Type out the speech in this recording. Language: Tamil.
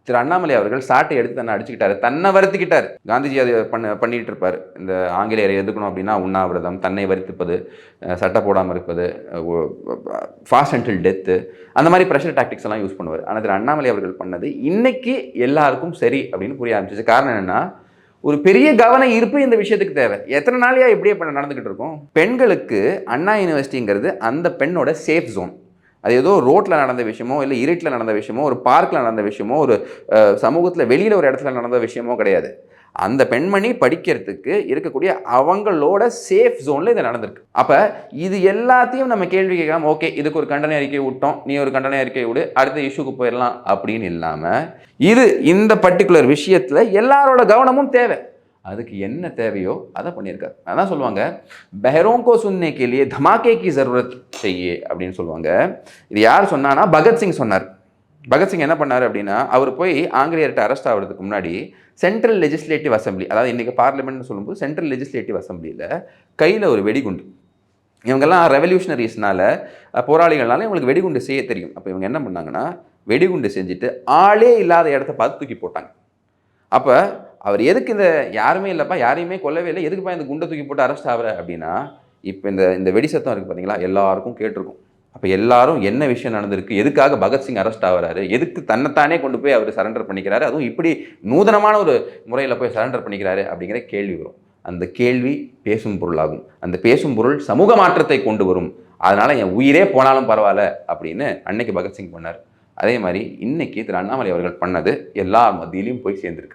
திரு அண்ணாமலை அவர்கள் சாட்டை எடுத்து தன்னை அடிச்சுக்கிட்டாரு, தன்னை வருத்திக்கிட்டார். காந்திஜி அதை பண்ணிட்டு இருப்பார். இந்த ஆங்கிலேயரை எதிர்க்கணும் அப்படின்னா உண்ணாவிரதம், தன்னை வருத்திப்பது, சட்டை போடாமல் இருப்பது, ஃபாஸ்ட் அண்டில் டெத்து, அந்த மாதிரி ப்ரெஷர் டாக்டிக்ஸ் எல்லாம் யூஸ் பண்ணுவார். ஆனால் திரு அண்ணாமலை அவர்கள் பண்ணது இன்னைக்கு எல்லாருக்கும் சரி அப்படின்னு புரிய ஆரம்பிச்சிச்சு. காரணம் என்னன்னா, ஒரு பெரிய கவன ஈர்ப்பு இந்த விஷயத்துக்கு தேவை. எத்தனை நாளையா இப்படியே நடந்துகிட்டு இருக்கோம்? பெண்களுக்கு அண்ணா யூனிவர்சிட்டிங்கிறது அந்த பெண்ணோட சேஃப் ஜோன். அது ஏதோ ரோட்டில் நடந்த விஷயமோ, இல்லை இருட்டில் நடந்த விஷயமோ, ஒரு பார்க்கில் நடந்த விஷயமோ, ஒரு சமூகத்தில் வெளியில் ஒரு இடத்துல நடந்த விஷயமோ கிடையாது. அந்த பெண்மணி படிக்கிறதுக்கு இருக்கக்கூடிய அவங்களோட சேஃப் ஜோனில் இது நடந்திருக்கு. அப்போ இது எல்லாத்தையும் நம்ம கேள்வி கேட்காம, ஓகே இதுக்கு ஒரு கண்டன அறிக்கை விட்டோம், நீ ஒரு கண்டன அறிக்கை விடு, அடுத்த இஷ்யூக்கு போயிடலாம் அப்படின்னு இல்லாமல், இந்த பர்டிகுலர் விஷயத்தில் எல்லாரோட கவனமும் தேவை. அதுக்கு என்ன தேவையோ அதை பண்ணியிருக்காரு. அதான் சொல்லுவாங்க, பெஹரோं को सुनने के लिए धमाके की जरूरत चाहिए அப்படின்னு சொல்லுவாங்க. இது யார் சொன்னான்னா பகத்சிங் சொன்னார். பகத்சிங் என்ன பண்ணார் அப்படின்னா, அவர் போய் ஆங்கிலேயர்கிட்ட அரெஸ்ட் ஆகிறதுக்கு முன்னாடி சென்ட்ரல் லெஜிஸ்லேட்டிவ் அசம்பிளி, அதாவது இன்றைக்கி பார்லிமெண்ட்னு சொல்லும்போது சென்ட்ரல் லெஜிஸ்லேட்டிவ் அசம்பிளியில் கையில் ஒரு வெடிகுண்டு, இவங்கெல்லாம் ரெவல்யூஷனரிஸ்னால, போராளிகள்னால இவங்களுக்கு வெடிகுண்டு செய்ய தெரியும். அப்போ இவங்க என்ன பண்ணாங்கன்னா, வெடிகுண்டு செஞ்சுட்டு ஆளே இல்லாத இடத்த பார்த்து தூக்கி போட்டாங்க. அப்போ அவர் எதுக்கு யாருமே இல்லைப்பா, யாரையுமே கொல்லவே இல்லை, எதுக்குப்பா இந்த குண்டை தூக்கி போட்டு அரெஸ்ட் ஆகிற அப்படின்னா, இப்போ இந்த வெடி சத்தம் இருக்குது பார்த்தீங்களா, எல்லாருக்கும் கேட்டிருக்கும். அப்போ எல்லாரும் என்ன விஷயம் நடந்திருக்கு, எதுக்காக பகத்சிங் அரெஸ்ட் ஆகிறாரு, எதுக்கு தன்னைத்தானே கொண்டு போய் அவர் சரண்டர் பண்ணிக்கிறாரு, அதுவும் இப்படி நூதனமான ஒரு முறையில் போய் சரண்டர் பண்ணிக்கிறாரு அப்படிங்கிற கேள்வி வரும். அந்த கேள்வி பேசும் பொருளாகும். அந்த பேசும் பொருள் சமூக மாற்றத்தை கொண்டு வரும். அதனால் என் உயிரே போனாலும் பரவாயில்ல அப்படின்னு அன்னைக்கு பகத்சிங் பண்ணார். அதே மாதிரி இன்னைக்கு திரு அண்ணாமலை அவர்கள் பண்ணது எல்லா மத்தியிலையும் போய் சேர்ந்துருக்கு.